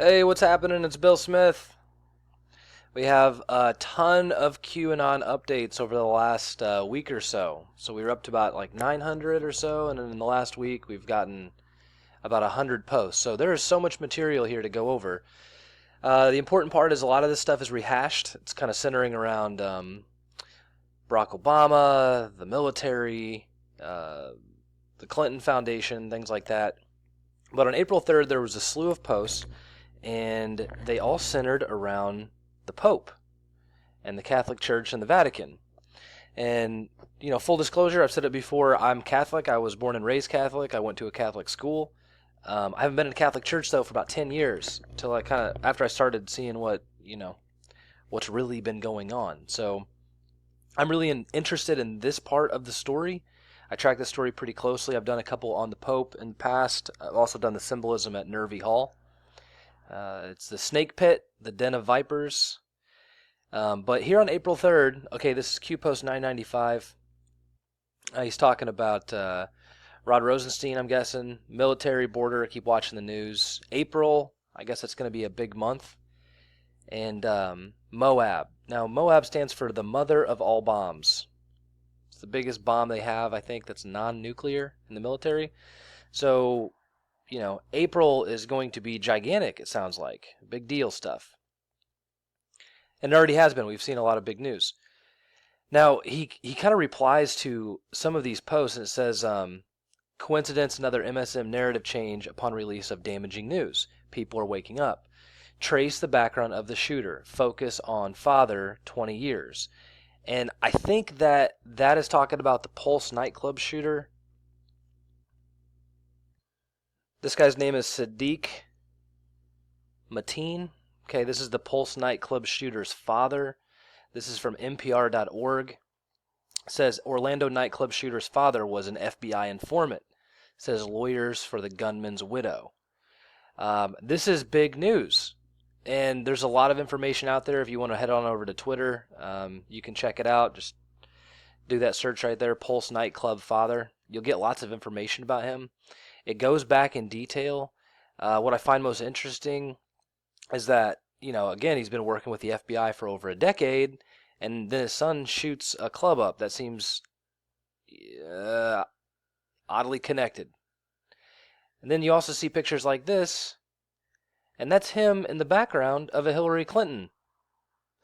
Hey, what's happening? It's Bill Smith. We have a ton of QAnon updates over the last week or so. So we were up to about like 900 or so, and then in the last week we've gotten about 100 posts. So there is so much material here to go over. The important part is a lot of this stuff is rehashed. It's kind of centering around Barack Obama, the military, the Clinton Foundation, things like that. But on April 3rd, there was a slew of posts, and they all centered around the Pope and the Catholic Church and the Vatican. And, full disclosure, I've said it before, I'm Catholic. I was born and raised Catholic. I went to a Catholic school. I haven't been in a Catholic church, though, for about 10 years, until after I started seeing what's really been going on. So I'm really interested in this part of the story. I track this story pretty closely. I've done a couple on the Pope in the past. I've also done the symbolism at Nervy Hall. It's the snake pit, the den of vipers. But here on April 3rd, okay, this is Q Post 995. He's talking about Rod Rosenstein, I'm guessing. Military border, keep watching the news. April, I guess it's going to be a big month. And Moab. Now, Moab stands for the mother of all bombs. It's the biggest bomb they have, I think, that's non-nuclear in the military. So, April is going to be gigantic, it sounds like. Big deal stuff. And it already has been. We've seen a lot of big news. Now, he kind of replies to some of these posts, and it says, coincidence, another MSM narrative change upon release of damaging news. People are waking up. Trace the background of the shooter. Focus on father, 20 years. And I think that is talking about the Pulse nightclub shooter. This guy's name is Sadiq Mateen. Okay, this is the Pulse nightclub shooter's father. This is from NPR.org. It says Orlando nightclub shooter's father was an FBI informant. It says lawyers for the gunman's widow. This is big news. And there's a lot of information out there. If you want to head on over to Twitter, you can check it out. Just do that search right there, Pulse nightclub father. You'll get lots of information about him. It goes back in detail. What I find most interesting is that, again, he's been working with the FBI for over a decade, and then his son shoots a club up that seems oddly connected. And then you also see pictures like this, and that's him in the background of a Hillary Clinton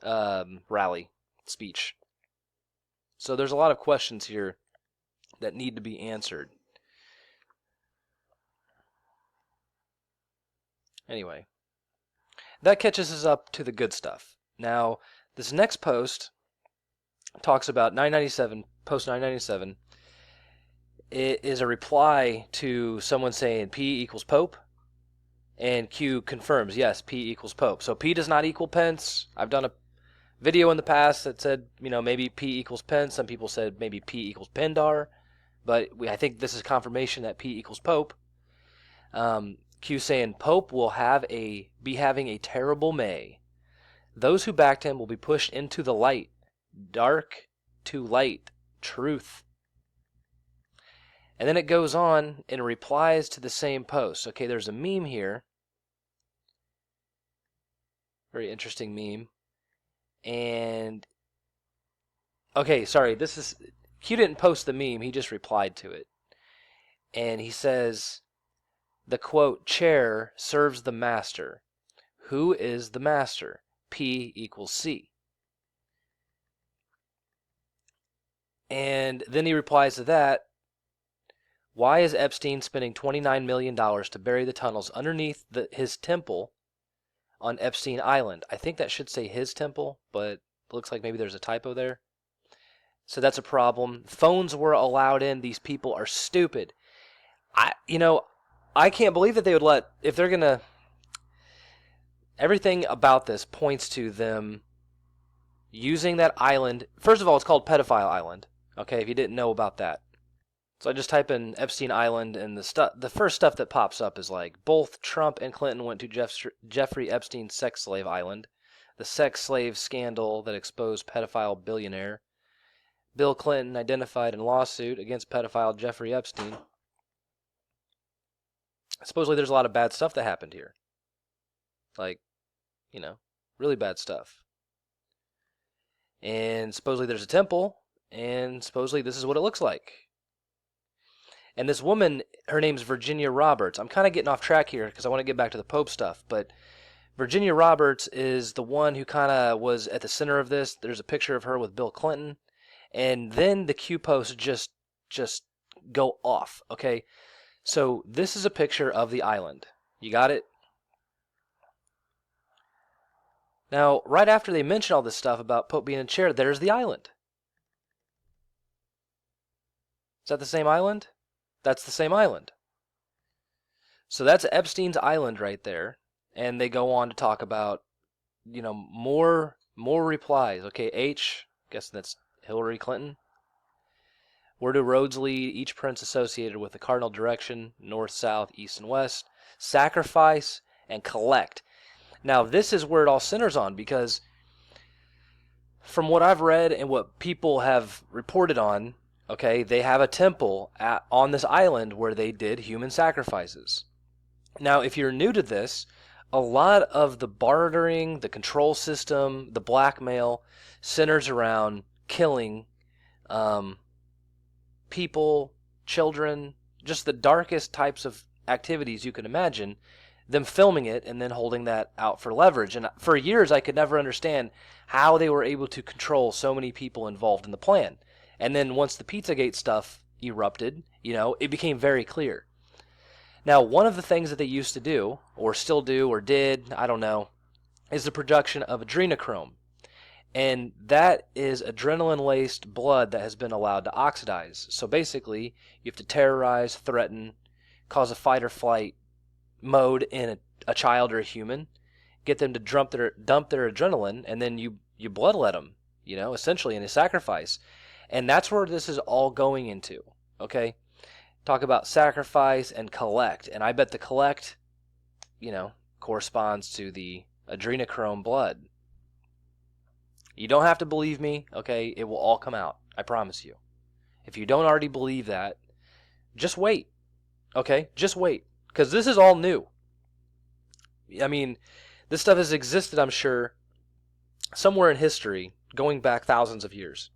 rally speech. So there's a lot of questions here that need to be answered. Anyway, that catches us up to the good stuff. Now, this next post talks about 997, post 997. It is a reply to someone saying P equals Pope, and Q confirms, yes, P equals Pope. So P does not equal Pence. I've done a video in the past that said, maybe P equals Pence. Some people said maybe P equals Pindar, but I think this is confirmation that P equals Pope. Q saying Pope will be having a terrible May. Those who backed him will be pushed into the light, dark to light, truth. And then it goes on and replies to the same post. Okay, there's a meme here. Very interesting meme. And, okay, sorry, Q didn't post the meme, he just replied to it. And he says, the quote, chair serves the master. Who is the master? P equals C. And then he replies to that, why is Epstein spending $29 million to bury the tunnels underneath his temple on Epstein Island? I think that should say his temple, but it looks like maybe there's a typo there. So that's a problem. Phones were allowed in. These people are stupid. I can't believe that they would if they're going to, everything about this points to them using that island. First of all, it's called Pedophile Island. Okay, if you didn't know about that. So I just type in Epstein Island, and the first stuff that pops up is like, both Trump and Clinton went to Jeffrey Epstein's sex slave island, the sex slave scandal that exposed pedophile billionaire, Bill Clinton identified in lawsuit against pedophile Jeffrey Supposedly there's a lot of bad stuff that happened here. Like, really bad stuff. And supposedly there's a temple, and supposedly this is what it looks like. And this woman, her name's Virginia Roberts. I'm kind of getting off track here because I want to get back to the Pope stuff, but Virginia Roberts is the one who kind of was at the center of this. There's a picture of her with Bill Clinton, and then the Q posts just go off. Okay, so this is a picture of the island. You got it? Now, right after they mention all this stuff about Pope being in a chair, there's the island. Is that the same island? That's the same island. So that's Epstein's island right there. And they go on to talk about, more replies. Okay, H, guess that's Hillary Clinton. Where do roads lead? Each prince associated with the cardinal direction, north, south, east, and west. Sacrifice and collect. Now, this is where it all centers on, because from what I've read and what people have reported on, okay, they have a temple on this island where they did human sacrifices. Now, if you're new to this, a lot of the bartering, the control system, the blackmail centers around killing people, children, just the darkest types of activities you can imagine, them filming it and then holding that out for leverage. And for years, I could never understand how they were able to control so many people involved in the plan. And then once the Pizzagate stuff erupted, it became very clear. Now, one of the things that they used to do, or still do, or did, I don't know, is the production of adrenochrome. And that is adrenaline-laced blood that has been allowed to oxidize. So basically, you have to terrorize, threaten, cause a fight or flight mode in a child or a human, get them to dump their adrenaline, and then you bloodlet them, essentially in a sacrifice. And that's where this is all going into, okay? Talk about sacrifice and collect. And I bet the collect, corresponds to the adrenochrome blood. You don't have to believe me, okay? It will all come out. I promise you. If you don't already believe that, just wait, okay? Just wait, because this is all new. I mean, this stuff has existed, I'm sure, somewhere in history, going back thousands of years.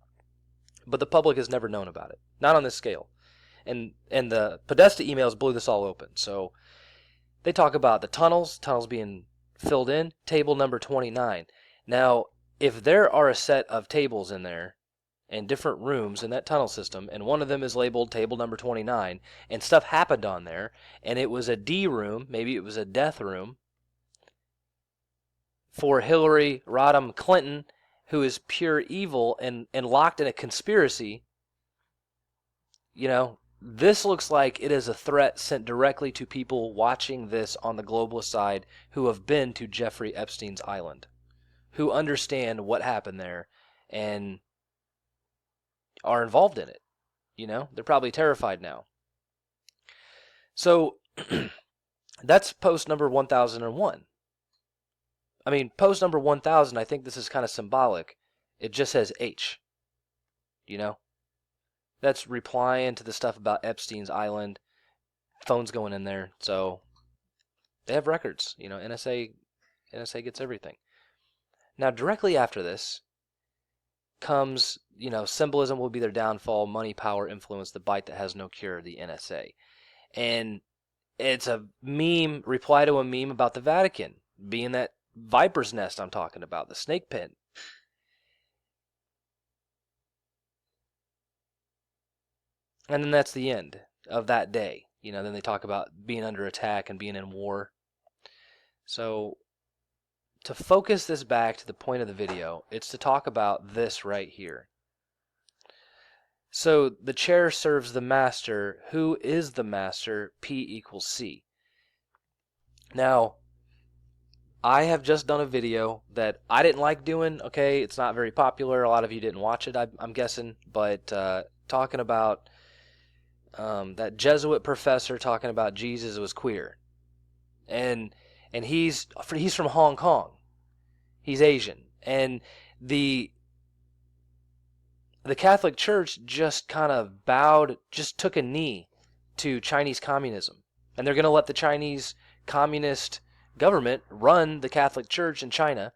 But the public has never known about it. Not on this scale. And the Podesta emails blew this all open. So they talk about the tunnels being filled in, table number 29. Now, if there are a set of tables in there and different rooms in that tunnel system, and one of them is labeled table number 29, and stuff happened on there, and it was a D room, maybe it was a death room, for Hillary Rodham Clinton, who is pure evil and locked in a conspiracy, this looks like it is a threat sent directly to people watching this on the globalist side who have been to Jeffrey Epstein's island, who understand what happened there and are involved in it. They're probably terrified now. So that's post number 1001. I mean, post number 1000, I think this is kind of symbolic. It just says H. That's replying to the stuff about Epstein's island. Phones going in there. So they have records. NSA gets everything. Now, directly after this comes, symbolism will be their downfall, money, power, influence, the bite that has no cure, the NSA. And it's a meme, reply to a meme about the Vatican being that viper's nest I'm talking about, the snake pit. And then that's the end of that day. Then they talk about being under attack and being in war. So to focus this back to the point of the video, it's to talk about this right here. So the chair serves the master. Who is the master? P equals C. Now, I have just done a video that I didn't like doing. Okay, it's not very popular. A lot of you didn't watch it, I'm guessing. But talking about that Jesuit professor talking about Jesus was queer. And he's from Hong Kong. He's Asian. And the Catholic Church just kind of just took a knee to Chinese communism. And they're going to let the Chinese communist government run the Catholic Church in China.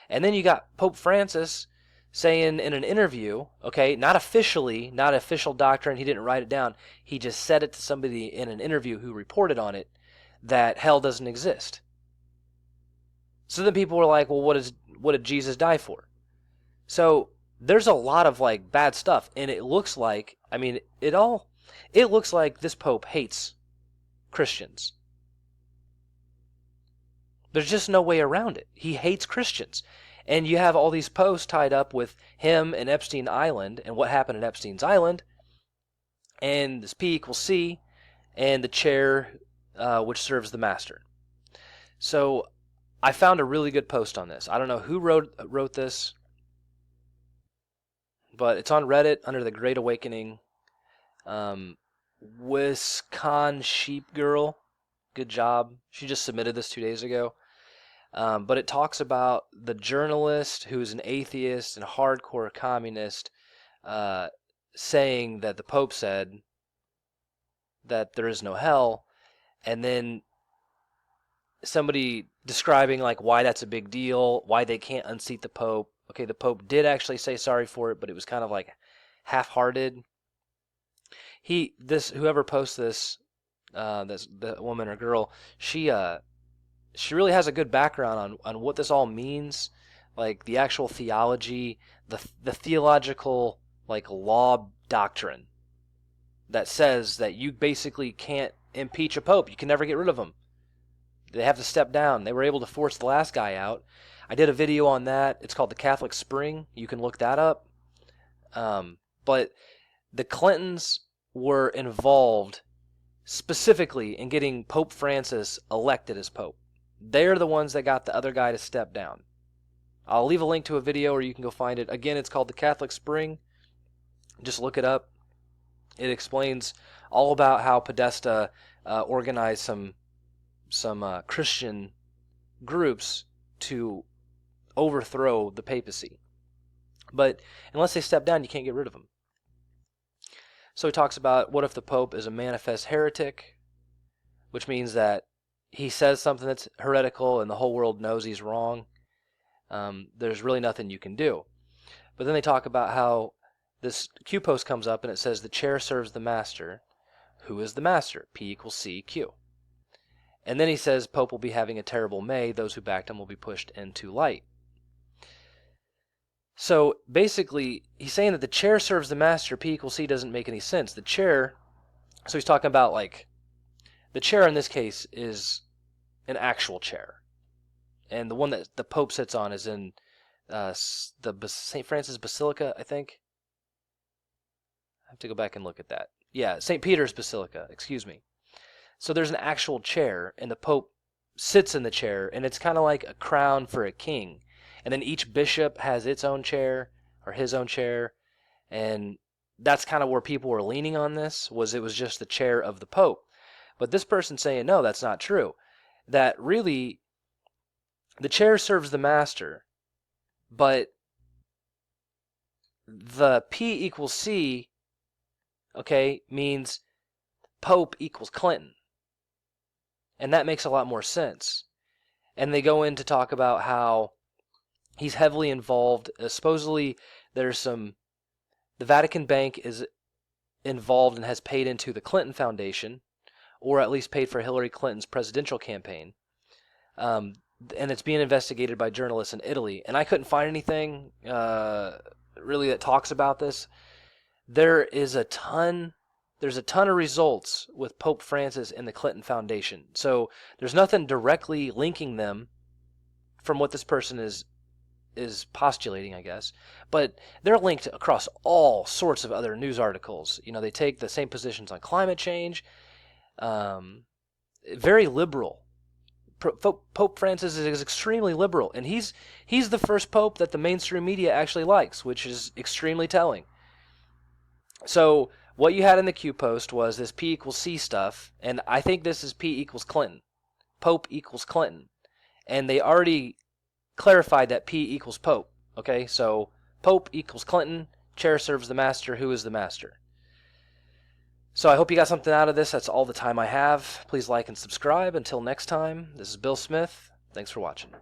And then you got Pope Francis saying in an interview, okay, not officially, not official doctrine, he didn't write it down, he just said it to somebody in an interview who reported on it, that hell doesn't exist. So then people were like, well, what did Jesus die for? So there's a lot of like bad stuff, and it looks like, I mean, it looks like this Pope hates Christians. There's just no way around it. He hates Christians. And you have all these posts tied up with him and Epstein Island and what happened at Epstein's Island, and this P equals C, and the chair which serves the master. So I found a really good post on this. I don't know who wrote this, but it's on Reddit under the Great Awakening. Wisconsin Sheep Girl, good job. She just submitted this 2 days ago. But it talks about the journalist who's an atheist and hardcore communist saying that the Pope said that there is no hell, and then somebody describing like why that's a big deal, why they can't unseat the Pope. Okay, the Pope did actually say sorry for it, but it was kind of like half-hearted. Whoever posts this, the woman or girl, she really has a good background on what this all means, like the actual theology, the theological like law doctrine that says that you basically can't impeach a pope. You can never get rid of them. They have to step down. They were able to force the last guy out. I did a video on that. It's called the Catholic Spring. You can look that up. But the Clintons were involved specifically in getting Pope Francis elected as Pope. They're the ones that got the other guy to step down. I'll leave a link to a video or you can go find it. Again, it's called the Catholic Spring. Just look it up. It explains all about how Podesta organized some Christian groups to overthrow the papacy. But unless they step down, you can't get rid of them. So he talks about what if the Pope is a manifest heretic, which means that he says something that's heretical and the whole world knows he's wrong. There's really nothing you can do. But then they talk about how this Q post comes up and it says the chair serves the master. Who is the master? P equals C Q. And then he says Pope will be having a terrible May. Those who backed him will be pushed into light. So basically, he's saying that the chair serves the master. P equals C doesn't make any sense. The chair, so he's talking about like, the chair in this case is an actual chair. And the one that the Pope sits on is in the St. Francis Basilica, I think. I have to go back and look at that. Yeah, St. Peter's Basilica, excuse me. So there's an actual chair, and the Pope sits in the chair, and it's kind of like a crown for a king. And then each bishop has its own chair, or his own chair, and that's kind of where people were leaning on this, was it was just the chair of the Pope. But this person's saying, no, that's not true. That really, the chair serves the master, but the P equals C, okay, means Pope equals Clinton. And that makes a lot more sense. And they go in to talk about how he's heavily involved. Supposedly, the Vatican Bank is involved and has paid into the Clinton Foundation, or at least paid for Hillary Clinton's presidential campaign. And it's being investigated by journalists in Italy. And I couldn't find anything really that talks about this. There's a ton of results with Pope Francis and the Clinton Foundation. So there's nothing directly linking them from what this person is postulating, I guess. But they're linked across all sorts of other news articles. You know, they take the same positions on climate change. Very liberal. Pope Francis is extremely liberal, and he's the first pope that the mainstream media actually likes, which is extremely telling. So what you had in the Q post was this P equals C stuff, and I think this is P equals Clinton. Pope equals Clinton. And they already clarified that P equals Pope. Okay, so Pope equals Clinton, chair serves the master, who is the master? So I hope you got something out of this. That's all the time I have. Please like and subscribe. Until next time, this is Bill Smith. Thanks for watching.